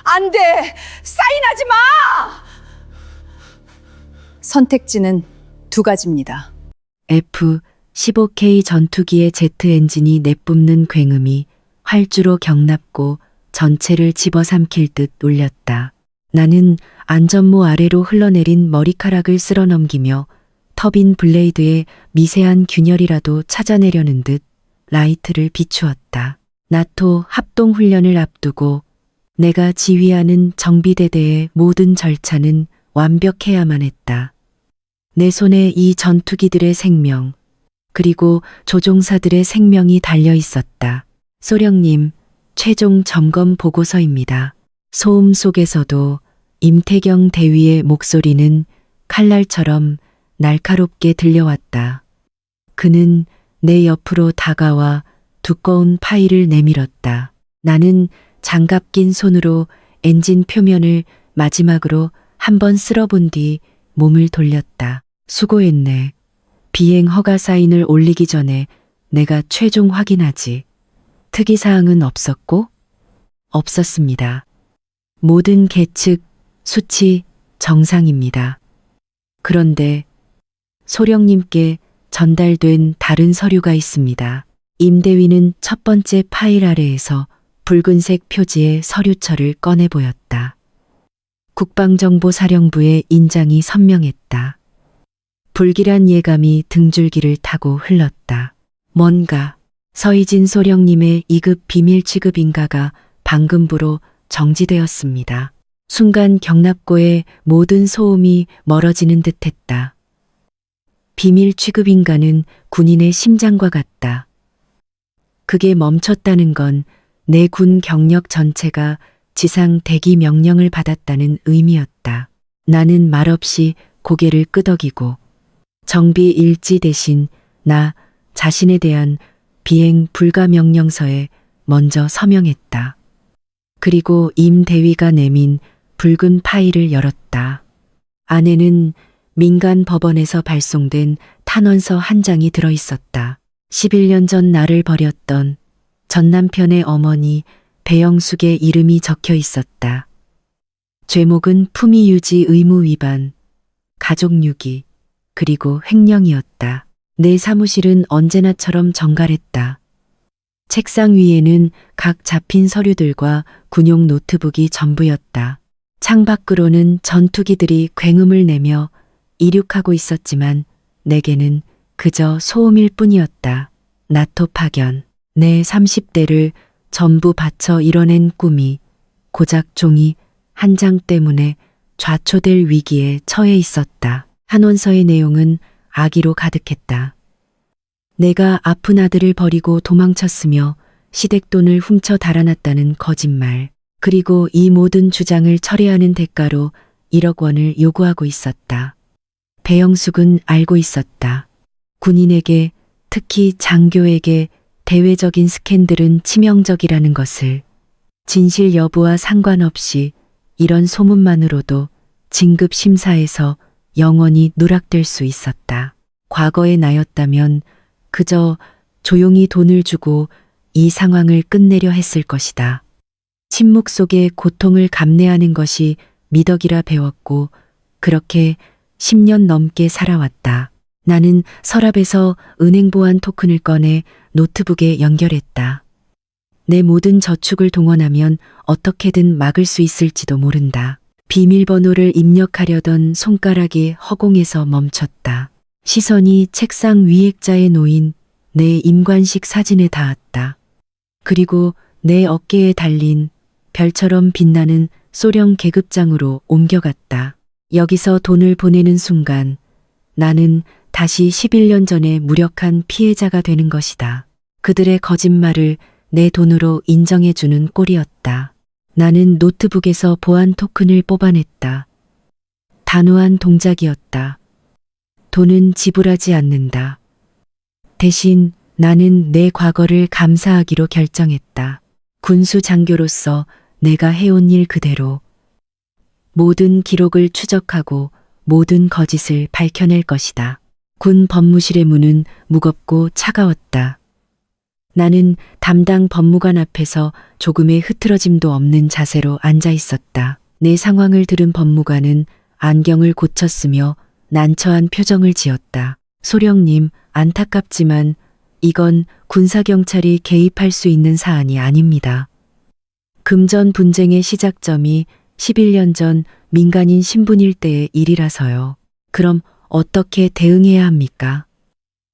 안 돼! 사인하지 마! 선택지는 두 가지입니다. F-15K 전투기의 제트 엔진이 내뿜는 굉음이 활주로 경납고 전체를 집어삼킬 듯 울렸다. 나는 안전모 아래로 흘러내린 머리카락을 쓸어 넘기며 터빈 블레이드의 미세한 균열이라도 찾아내려는 듯 라이트를 비추었다. 나토 합동훈련을 앞두고 내가 지휘하는 정비대대의 모든 절차는 완벽해야만 했다. 내 손에 이 전투기들의 생명, 그리고 조종사들의 생명이 달려 있었다. 소령님, 최종 점검 보고서입니다. 소음 속에서도 임태경 대위의 목소리는 칼날처럼 날카롭게 들려왔다. 그는 내 옆으로 다가와 두꺼운 파일을 내밀었다. 나는 장갑 낀 손으로 엔진 표면을 마지막으로 한번 쓸어본 뒤 몸을 돌렸다. 수고했네. 비행 허가 사인을 올리기 전에 내가 최종 확인하지. 특이사항은 없었고? 없었습니다. 모든 계측, 수치, 정상입니다. 그런데 소령님께 전달된 다른 서류가 있습니다. 임대위는 첫 번째 파일 아래에서 붉은색 표지의 서류철을 꺼내 보였다. 국방정보사령부의 인장이 선명했다. 불길한 예감이 등줄기를 타고 흘렀다. 뭔가 서희진 소령님의 2급 비밀 취급인가가 방금부로 정지되었습니다. 순간 경납고의 모든 소음이 멀어지는 듯했다. 비밀 취급인가는 군인의 심장과 같다. 그게 멈췄다는 건 내 군 경력 전체가 지상 대기 명령을 받았다는 의미였다. 나는 말없이 고개를 끄덕이고 정비 일지 대신 나 자신에 대한 비행 불가 명령서에 먼저 서명했다. 그리고 임 대위가 내민 붉은 파일을 열었다. 안에는 민간 법원에서 발송된 탄원서 한 장이 들어 있었다. 11년 전 나를 버렸던 전 남편의 어머니 배영숙의 이름이 적혀 있었다. 죄목은 품위 유지 의무 위반, 가족 유기, 그리고 횡령이었다. 내 사무실은 언제나처럼 정갈했다. 책상 위에는 각 잡힌 서류들과 군용 노트북이 전부였다. 창밖으로는 전투기들이 굉음을 내며 이륙하고 있었지만 내게는 그저 소음일 뿐이었다. 나토 파견. 내 30대를 전부 바쳐 이뤄낸 꿈이 고작 종이 한 장 때문에 좌초될 위기에 처해 있었다. 한원서의 내용은 악의로 가득했다. 내가 아픈 아들을 버리고 도망쳤으며 시댁돈을 훔쳐 달아났다는 거짓말, 그리고 이 모든 주장을 철회하는 대가로 1억 원을 요구하고 있었다. 배영숙은 알고 있었다. 군인에게, 특히 장교에게 대외적인 스캔들은 치명적이라는 것을. 진실 여부와 상관없이 이런 소문만으로도 진급 심사에서 영원히 누락될 수 있었다. 과거의 나였다면 그저 조용히 돈을 주고 이 상황을 끝내려 했을 것이다. 침묵 속에 고통을 감내하는 것이 미덕이라 배웠고 그렇게 10년 넘게 살아왔다. 나는 서랍에서 은행 보안 토큰을 꺼내 노트북에 연결했다. 내 모든 저축을 동원하면 어떻게든 막을 수 있을지도 모른다. 비밀번호를 입력하려던 손가락이 허공에서 멈췄다. 시선이 책상 위 액자에 놓인 내 임관식 사진에 닿았다. 그리고 내 어깨에 달린 별처럼 빛나는 소령 계급장으로 옮겨갔다. 여기서 돈을 보내는 순간 나는 다시 11년 전에 무력한 피해자가 되는 것이다. 그들의 거짓말을 내 돈으로 인정해주는 꼴이었다. 나는 노트북에서 보안 토큰을 뽑아냈다. 단호한 동작이었다. 돈은 지불하지 않는다. 대신 나는 내 과거를 감사하기로 결정했다. 군수 장교로서 내가 해온 일 그대로 모든 기록을 추적하고 모든 거짓을 밝혀낼 것이다. 군 법무실의 문은 무겁고 차가웠다. 나는 담당 법무관 앞에서 조금의 흐트러짐도 없는 자세로 앉아 있었다. 내 상황을 들은 법무관은 안경을 고쳤으며 난처한 표정을 지었다. 소령님, 안타깝지만 이건 군사경찰이 개입할 수 있는 사안이 아닙니다. 금전 분쟁의 시작점이 11년 전 민간인 신분일 때의 일이라서요. 그럼 어떻게 대응해야 합니까?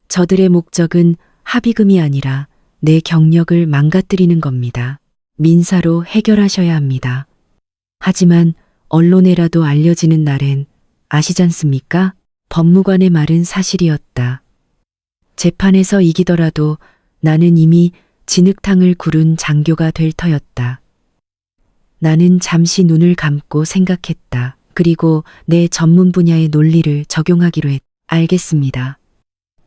저들의 목적은 합의금이 아니라 내 경력을 망가뜨리는 겁니다. 민사로 해결하셔야 합니다. 하지만 언론에라도 알려지는 날엔 아시잖습니까? 법무관의 말은 사실이었다. 재판에서 이기더라도 나는 이미 진흙탕을 구른 장교가 될 터였다. 나는 잠시 눈을 감고 생각했다. 그리고 내 전문 분야의 논리를 적용하기로 했다. 알겠습니다.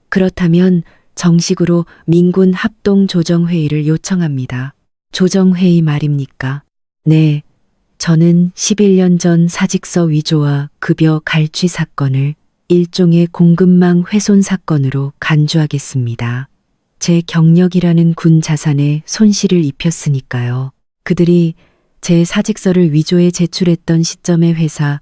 그렇다면 정식으로 민군 합동조정회의를 요청합니다. 조정회의 말입니까? 네. 저는 11년 전 사직서 위조와 급여 갈취 사건을 일종의 공급망 훼손 사건으로 간주하겠습니다. 제 경력이라는 군 자산에 손실을 입혔으니까요. 그들이 제 사직서를 위조해 제출했던 시점의 회사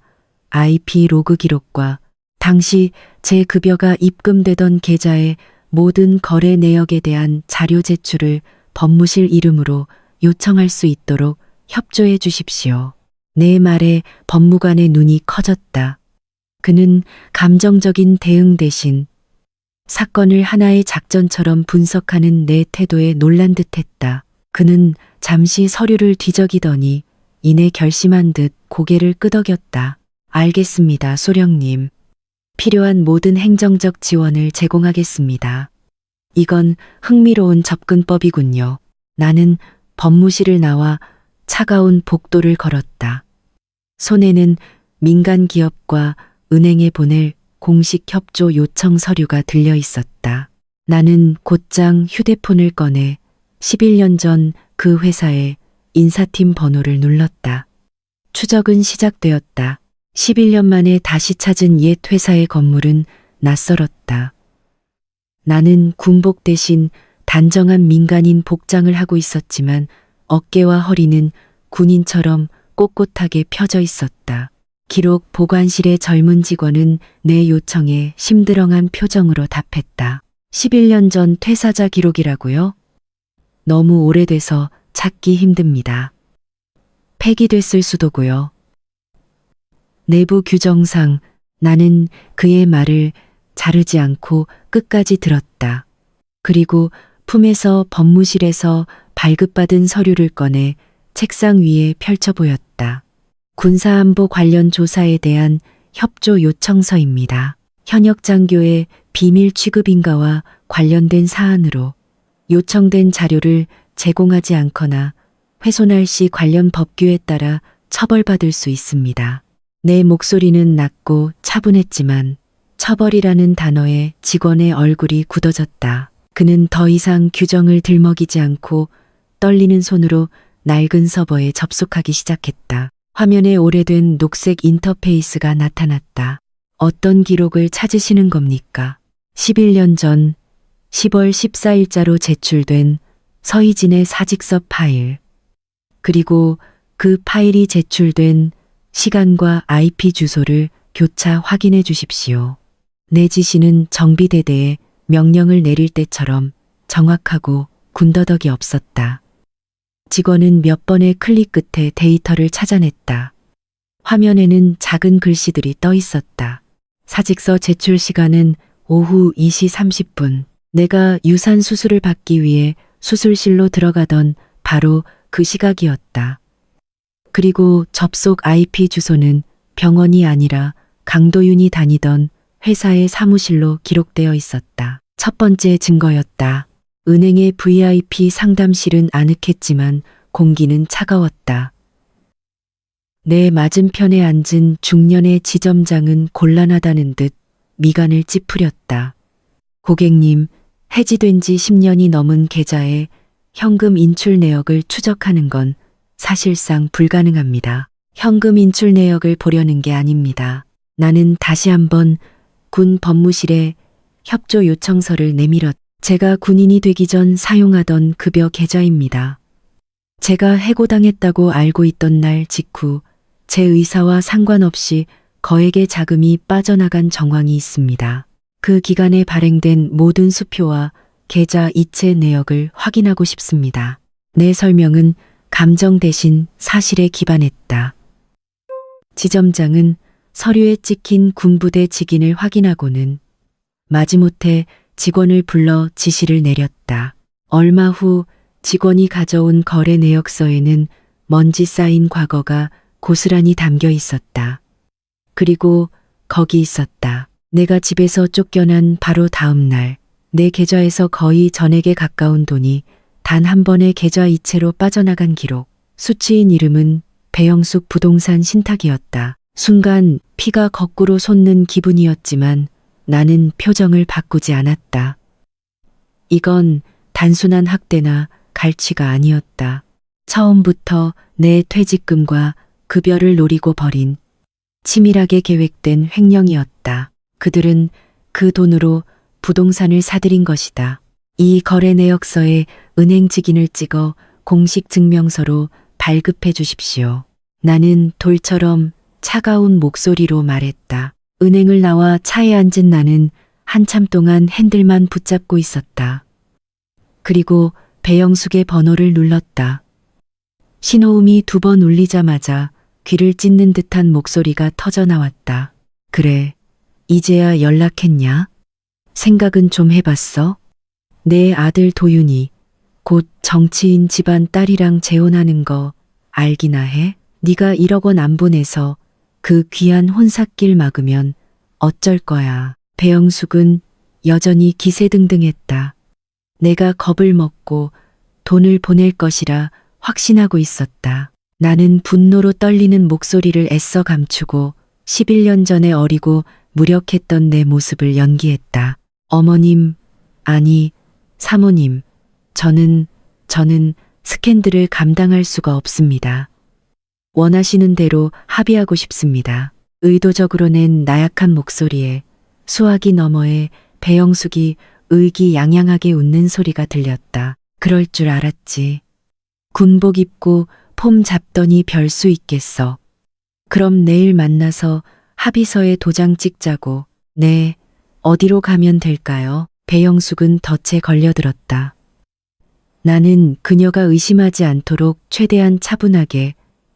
IP 로그 기록과 당시 제 급여가 입금되던 계좌의 모든 거래 내역에 대한 자료 제출을 법무실 이름으로 요청할 수 있도록 협조해 주십시오. 내 말에 법무관의 눈이 커졌다. 그는 감정적인 대응 대신 사건을 하나의 작전처럼 분석하는 내 태도에 놀란 듯했다. 그는 잠시 서류를 뒤적이더니 이내 결심한 듯 고개를 끄덕였다. 알겠습니다, 소령님. 필요한 모든 행정적 지원을 제공하겠습니다. 이건 흥미로운 접근법이군요. 나는 법무실을 나와 차가운 복도를 걸었다. 손에는 민간 기업과 은행에 보낼 공식 협조 요청 서류가 들려 있었다. 나는 곧장 휴대폰을 꺼내 11년 전 그 회사의 인사팀 번호를 눌렀다. 추적은 시작되었다. 11년 만에 다시 찾은 옛 회사의 건물은 낯설었다. 나는 군복 대신 단정한 민간인 복장을 하고 있었지만 어깨와 허리는 군인처럼 꼿꼿하게 펴져 있었다. 기록 보관실의 젊은 직원은 내 요청에 심드렁한 표정으로 답했다. 11년 전 퇴사자 기록이라고요? 너무 오래돼서 찾기 힘듭니다. 폐기됐을 수도고요. 내부 규정상 나는 그의 말을 자르지 않고 끝까지 들었다. 그리고 품에서 법무실에서 발급받은 서류를 꺼내 책상 위에 펼쳐 보였다. 군사안보 관련 조사에 대한 협조 요청서입니다. 현역 장교의 비밀 취급 인가와 관련된 사안으로 요청된 자료를 제공하지 않거나 훼손할 시 관련 법규에 따라 처벌받을 수 있습니다. 내 목소리는 낮고 차분했지만 처벌이라는 단어에 직원의 얼굴이 굳어졌다. 그는 더 이상 규정을 들먹이지 않고 떨리는 손으로 낡은 서버에 접속하기 시작했다. 화면에 오래된 녹색 인터페이스가 나타났다. 어떤 기록을 찾으시는 겁니까? 11년 전 10월 14일자로 제출된 서희진의 사직서 파일. 그리고 그 파일이 제출된 시간과 IP 주소를 교차 확인해 주십시오. 내 지시는 정비대대에 명령을 내릴 때처럼 정확하고 군더더기 없었다. 직원은 몇 번의 클릭 끝에 데이터를 찾아냈다. 화면에는 작은 글씨들이 떠 있었다. 사직서 제출 시간은 오후 2시 30분. 내가 유산 수술을 받기 위해 수술실로 들어가던 바로 그 시각이었다. 그리고 접속 IP 주소는 병원이 아니라 강도윤이 다니던 회사의 사무실로 기록되어 있었다. 첫 번째 증거였다. 은행의 VIP 상담실은 아늑했지만 공기는 차가웠다. 내 맞은편에 앉은 중년의 지점장은 곤란하다는 듯 미간을 찌푸렸다. 고객님, 해지된 지 10년이 넘은 계좌에 현금 인출 내역을 추적하는 건 사실상 불가능합니다. 현금 인출 내역을 보려는 게 아닙니다. 나는 다시 한번 군 법무실에 협조 요청서를 내밀었다. 제가 군인이 되기 전 사용하던 급여 계좌입니다. 제가 해고당했다고 알고 있던 날 직후 제 의사와 상관없이 거액의 자금이 빠져나간 정황이 있습니다. 그 기간에 발행된 모든 수표와 계좌 이체 내역을 확인하고 싶습니다. 내 설명은 감정 대신 사실에 기반했다. 지점장은 서류에 찍힌 군부대 직인을 확인하고는 마지못해 직원을 불러 지시를 내렸다. 얼마 후 직원이 가져온 거래 내역서에는 먼지 쌓인 과거가 고스란히 담겨 있었다. 그리고 거기 있었다. 내가 집에서 쫓겨난 바로 다음 날, 내 계좌에서 거의 전액에 가까운 돈이 단 한 번의 계좌 이체로 빠져나간 기록. 수취인 이름은 배영숙 부동산 신탁이었다. 순간 피가 거꾸로 솟는 기분이었지만 나는 표정을 바꾸지 않았다. 이건 단순한 학대나 갈취가 아니었다. 처음부터 내 퇴직금과 급여를 노리고 벌인 치밀하게 계획된 횡령이었다. 그들은 그 돈으로 부동산을 사들인 것이다. 이 거래 내역서에 은행 직인을 찍어 공식 증명서로 발급해 주십시오. 나는 돌처럼 차가운 목소리로 말했다. 은행을 나와 차에 앉은 나는 한참 동안 핸들만 붙잡고 있었다. 그리고 배영숙의 번호를 눌렀다. 신호음이 2번 울리자마자 귀를 찢는 듯한 목소리가 터져 나왔다. 그래, 이제야 연락했냐? 생각은 좀 해봤어? 내 아들 도윤이 곧 정치인 집안 딸이랑 재혼하는 거 알기나 해? 네가 1억 원 안 보내서 그 귀한 혼삿길 막으면 어쩔 거야. 배영숙은 여전히 기세등등했다. 내가 겁을 먹고 돈을 보낼 것이라 확신하고 있었다. 나는 분노로 떨리는 목소리를 애써 감추고 11년 전에 어리고 무력했던 내 모습을 연기했다. 어머님, 아니, 사모님, 저는 스캔들을 감당할 수가 없습니다. 원하시는 대로 합의하고 싶습니다. 의도적으로 낸 나약한 목소리에 수화기 너머에 배영숙이 의기양양하게 웃는 소리가 들렸다. 그럴 줄 알았지. 군복 입고 폼 잡더니 별 수 있겠어. 그럼 내일 만나서 합의서에 도장 찍자고. 네, 어디로 가면 될까요? 배영숙은 덫에 걸려들었다. 나는 그녀가 의심하지 않도록 최대한 차분하게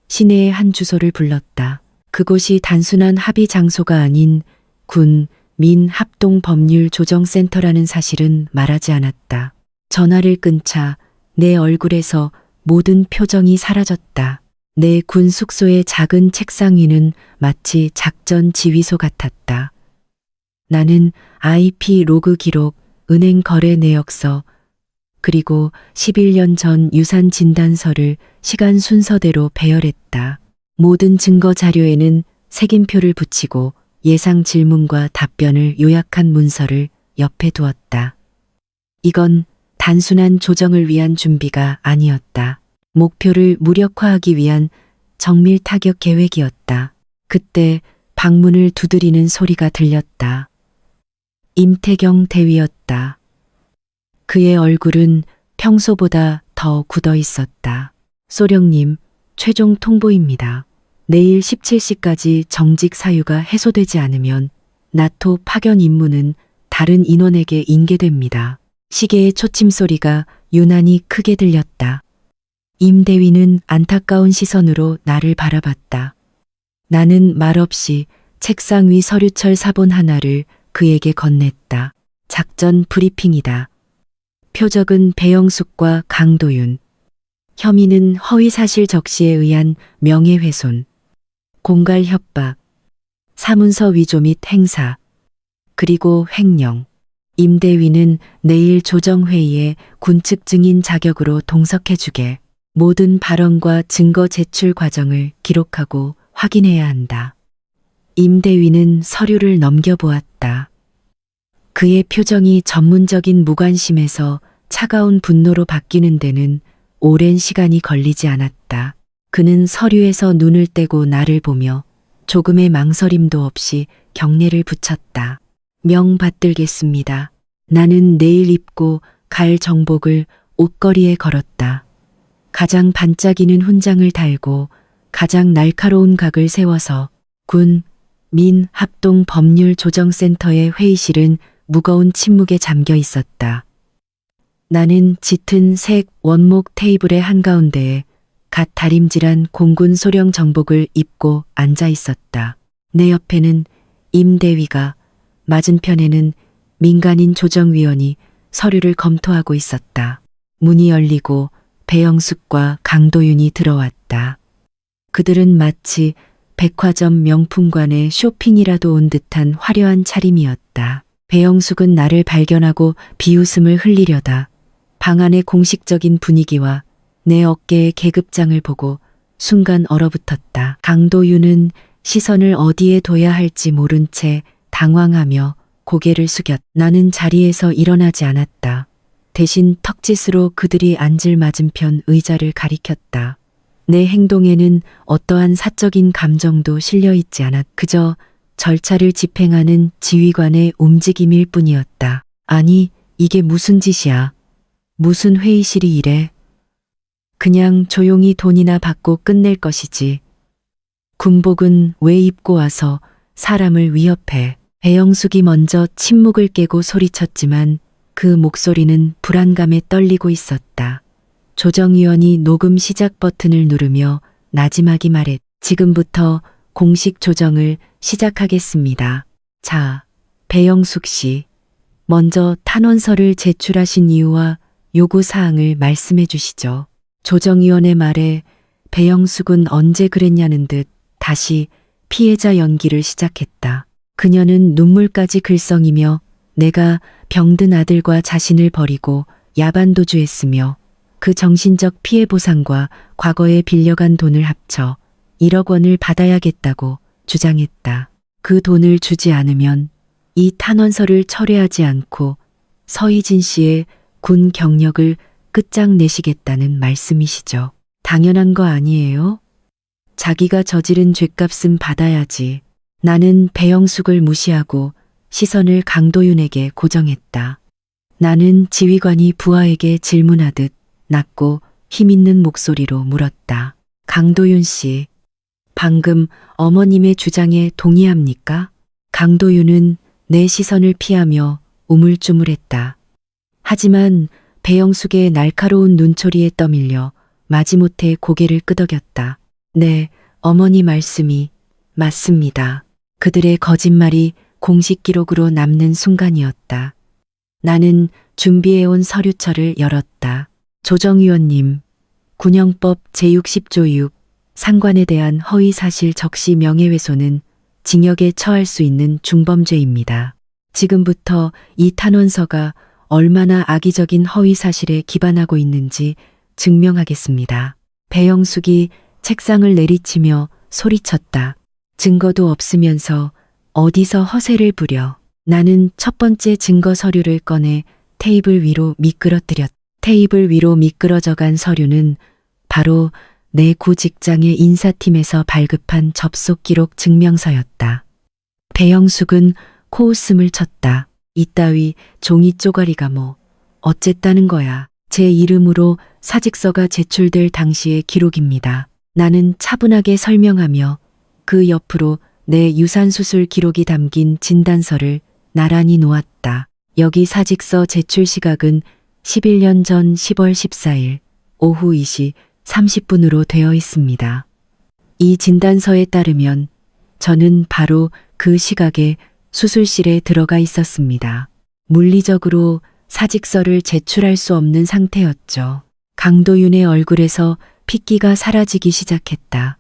시내의 한 주소를 불렀다. 그곳이 단순한 합의 장소가 아닌 군, 민 합동법률조정센터라는 사실은 말하지 않았다. 전화를 끊자 내 얼굴에서 모든 표정이 사라졌다. 내 군 숙소의 작은 책상 위는 마치 작전 지휘소 같았다. 나는 IP 로그 기록, 은행 거래 내역서, 그리고 11년 전 유산 진단서를 시간 순서대로 배열했다. 모든 증거 자료에는 색임표를 붙이고 예상 질문과 답변을 요약한 문서를 옆에 두었다. 이건 단순한 조정을 위한 준비가 아니었다. 목표를 무력화하기 위한 정밀 타격 계획이었다. 그때 방문을 두드리는 소리가 들렸다. 임태경 대위였다. 그의 얼굴은 평소보다 더 굳어 있었다. 소령님, 최종 통보입니다. 내일 17시까지 정직 사유가 해소되지 않으면 나토 파견 임무는 다른 인원에게 인계됩니다. 시계의 초침 소리가 유난히 크게 들렸다. 임 대위는 안타까운 시선으로 나를 바라봤다. 나는 말없이 책상 위 서류철 사본 하나를 그에게 건넸다. 작전 브리핑이다. 표적은 배영숙과 강도윤. 혐의는 허위사실 적시에 의한 명예훼손, 공갈 협박, 사문서 위조 및 행사, 그리고 횡령. 임 대위는 내일 조정회의에 군측 증인 자격으로 동석해주게. 모든 발언과 증거 제출 과정을 기록하고 확인해야 한다. 임 대위는 서류를 넘겨보았다. 그의 표정이 전문적인 무관심에서 차가운 분노로 바뀌는 데는 오랜 시간이 걸리지 않았다. 그는 서류에서 눈을 떼고 나를 보며 조금의 망설임도 없이 경례를 붙였다. 명 받들겠습니다. 나는 내일 입고 갈 정복을 옷걸이에 걸었다. 가장 반짝이는 훈장을 달고 가장 날카로운 각을 세워서 군, 민, 합동 법률 조정센터의 회의실은 무거운 침묵에 잠겨 있었다. 나는 짙은 색 원목 테이블의 한가운데에 갓 다림질한 공군 소령 정복을 입고 앉아 있었다. 내 옆에는 임 대위가, 맞은편에는 민간인 조정위원이 서류를 검토하고 있었다. 문이 열리고 배영숙과 강도윤이 들어왔다. 그들은 마치 백화점 명품관에 쇼핑이라도 온 듯한 화려한 차림이었다. 배영숙은 나를 발견하고 비웃음을 흘리려다 방 안의 공식적인 분위기와 내 어깨의 계급장을 보고 순간 얼어붙었다. 강도윤은 시선을 어디에 둬야 할지 모른 채 당황하며 고개를 숙였. 나는 자리에서 일어나지 않았다. 대신 턱짓으로 그들이 앉을 맞은편 의자를 가리켰다. 내 행동에는 어떠한 사적인 감정도 실려 있지 않았. 그저 절차를 집행하는 지휘관의 움직임일 뿐이었다. 아니, 이게 무슨 짓이야? 무슨 회의실이 이래? 그냥 조용히 돈이나 받고 끝낼 것이지. 군복은 왜 입고 와서 사람을 위협해? 배영숙이 먼저 침묵을 깨고 소리쳤지만 그 목소리는 불안감에 떨리고 있었다. 조정위원이 녹음 시작 버튼을 누르며 나지막이 말했. 지금부터 공식 조정을 시작하겠습니다. 자, 배영숙 씨, 먼저 탄원서를 제출하신 이유와 요구사항을 말씀해 주시죠. 조정위원의 말에 배영숙은 언제 그랬냐는 듯 다시 피해자 연기를 시작했다. 그녀는 눈물까지 글썽이며 내가 병든 아들과 자신을 버리고 야반도주했으며 그 정신적 피해 보상과 과거에 빌려간 돈을 합쳐 1억 원을 받아야겠다고 주장했다. 그 돈을 주지 않으면 이 탄원서를 철회하지 않고 서희진 씨의 군 경력을 끝장내시겠다는 말씀이시죠. 당연한 거 아니에요? 자기가 저지른 죗값은 받아야지. 나는 배영숙을 무시하고 시선을 강도윤에게 고정했다. 나는 지휘관이 부하에게 질문하듯 낮고 힘있는 목소리로 물었다. 강도윤 씨, 방금 어머님의 주장에 동의합니까? 강도윤은 내 시선을 피하며 우물쭈물했다. 하지만 배영숙의 날카로운 눈초리에 떠밀려 마지못해 고개를 끄덕였다. 네, 어머니 말씀이 맞습니다. 그들의 거짓말이 공식 기록으로 남는 순간이었다. 나는 준비해온 서류철을 열었다. 조정위원님, 군형법 제60조 6 상관에 대한 허위사실 적시 명예훼손은 징역에 처할 수 있는 중범죄입니다. 지금부터 이 탄원서가 얼마나 악의적인 허위사실에 기반하고 있는지 증명하겠습니다. 배영숙이 책상을 내리치며 소리쳤다. 증거도 없으면서 어디서 허세를 부려. 나는 첫 번째 증거 서류를 꺼내 테이블 위로 미끄러뜨렸다. 테이블 위로 미끄러져간 서류는 바로 내 구 직장의 인사팀에서 발급한 접속 기록 증명서였다. 배영숙은 코웃음을 쳤다. 이따위 종이 쪼가리가 뭐 어쨌다는 거야. 제 이름으로 사직서가 제출될 당시의 기록입니다. 나는 차분하게 설명하며 그 옆으로 내 유산수술 기록이 담긴 진단서를 나란히 놓았다. 여기 사직서 제출 시각은 11년 전 10월 14일 오후 2시 30분으로 되어 있습니다. 이 진단서에 따르면 저는 바로 그 시각에 수술실에 들어가 있었습니다. 물리적으로 사직서를 제출할 수 없는 상태였죠. 강도윤의 얼굴에서 핏기가 사라지기 시작했다.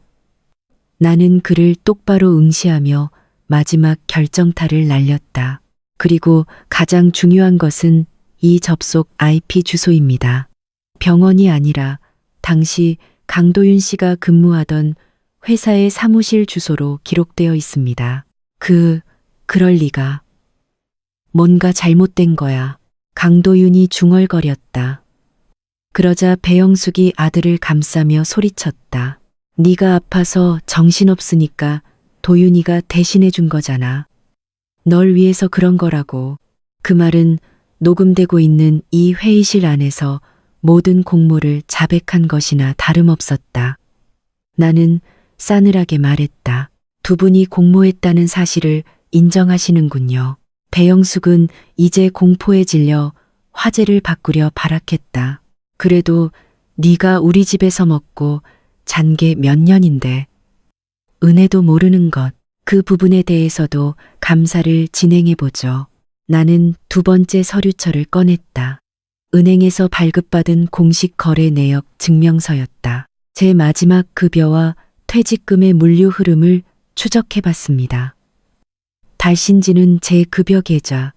나는 그를 똑바로 응시하며 마지막 결정타를 날렸다. 그리고 가장 중요한 것은 이 접속 IP 주소입니다. 병원이 아니라 당시 강도윤 씨가 근무하던 회사의 사무실 주소로 기록되어 있습니다. 그럴 리가. 뭔가 잘못된 거야. 강도윤이 중얼거렸다. 그러자 배영숙이 아들을 감싸며 소리쳤다. 네가 아파서 정신없으니까 도윤이가 대신해 준 거잖아. 널 위해서 그런 거라고. 그 말은 녹음되고 있는 이 회의실 안에서 모든 공모를 자백한 것이나 다름없었다. 나는 싸늘하게 말했다. 두 분이 공모했다는 사실을 인정하시는군요. 배영숙은 이제 공포에 질려 화제를 바꾸려 발악했다. 그래도 네가 우리 집에서 먹고 잔 게 몇 년인데. 은혜도 모르는 것. 그 부분에 대해서도 감사를 진행해보죠. 나는 두 번째 서류처를 꺼냈다. 은행에서 발급받은 공식 거래 내역 증명서였다. 제 마지막 급여와 퇴직금의 물류 흐름을 추적해봤습니다. 발신지는 제 급여 계좌.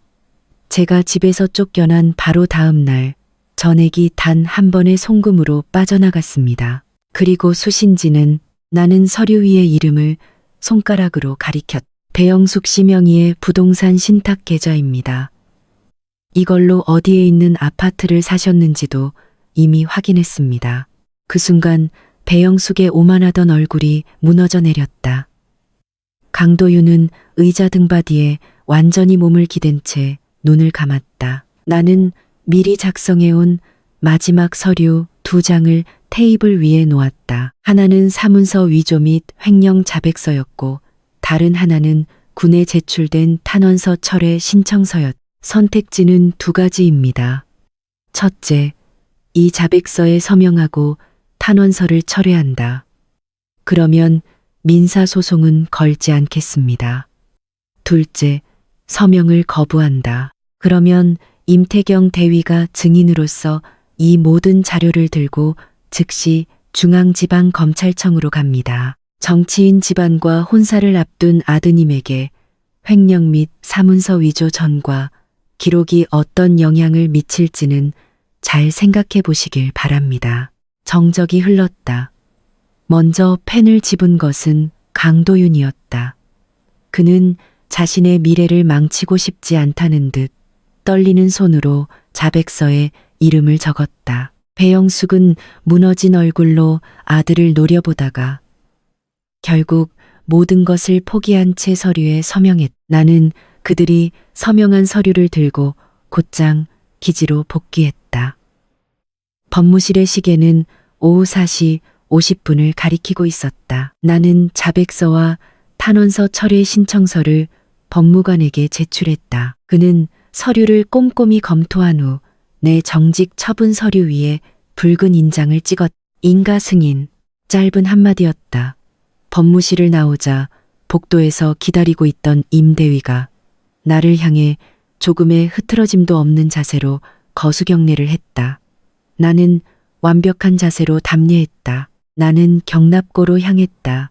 제가 집에서 쫓겨난 바로 다음 날 전액이 단 한 번의 송금으로 빠져나갔습니다. 그리고 수신지는 나는 서류 위의 이름을 손가락으로 가리켰다. 배영숙 씨 명의의 부동산 신탁 계좌입니다. 이걸로 어디에 있는 아파트를 사셨는지도 이미 확인했습니다. 그 순간 배영숙의 오만하던 얼굴이 무너져 내렸다. 강도윤은 의자 등받이에 완전히 몸을 기댄 채 눈을 감았다. 나는 미리 작성해온 마지막 서류 2장을 테이블 위에 놓았다. 하나는 사문서 위조 및 횡령 자백서였고 다른 하나는 군에 제출된 탄원서 철회 신청서였다. 선택지는 2가지입니다. 첫째, 이 자백서에 서명하고 탄원서를 철회한다. 그러면 민사소송은 걸지 않겠습니다. 둘째, 서명을 거부한다. 그러면 임태경 대위가 증인으로서 이 모든 자료를 들고 즉시 중앙지방검찰청으로 갑니다. 정치인 집안과 혼사를 앞둔 아드님에게 횡령 및 사문서 위조 전과 기록이 어떤 영향을 미칠지는 잘 생각해 보시길 바랍니다. 정적이 흘렀다. 먼저 펜을 집은 것은 강도윤이었다. 그는 자신의 미래를 망치고 싶지 않다는 듯 떨리는 손으로 자백서에 이름을 적었다. 배영숙은 무너진 얼굴로 아들을 노려보다가 결국 모든 것을 포기한 채 서류에 서명했다. 나는 그들이 서명한 서류를 들고 곧장 기지로 복귀했다. 법무실의 시계는 오후 4시 50분을 가리키고 있었다. 나는 자백서와 탄원서 철회 신청서를 법무관에게 제출했다. 그는 서류를 꼼꼼히 검토한 후 내 정직 처분 서류 위에 붉은 인장을 찍었다. 인가 승인. 짧은 한마디였다. 법무실을 나오자 복도에서 기다리고 있던 임대위가 나를 향해 조금의 흐트러짐도 없는 자세로 거수경례를 했다. 나는 완벽한 자세로 답례했다. 나는 경납고로 향했다.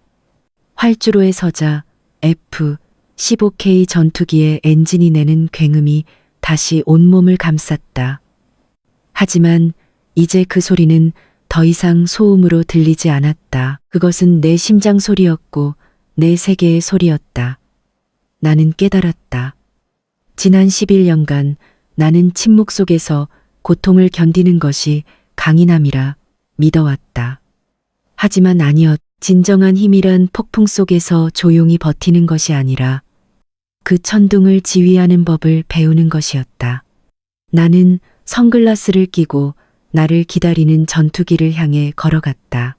활주로에 서자 F-15K 전투기의 엔진이 내는 굉음이 다시 온몸을 감쌌다. 하지만 이제 그 소리는 더 이상 소음으로 들리지 않았다. 그것은 내 심장 소리였고 내 세계의 소리였다. 나는 깨달았다. 지난 11년간 나는 침묵 속에서 고통을 견디는 것이 강인함이라 믿어왔다. 하지만 아니었다. 진정한 힘이란 폭풍 속에서 조용히 버티는 것이 아니라 그 천둥을 지휘하는 법을 배우는 것이었다. 나는 선글라스를 끼고 나를 기다리는 전투기를 향해 걸어갔다.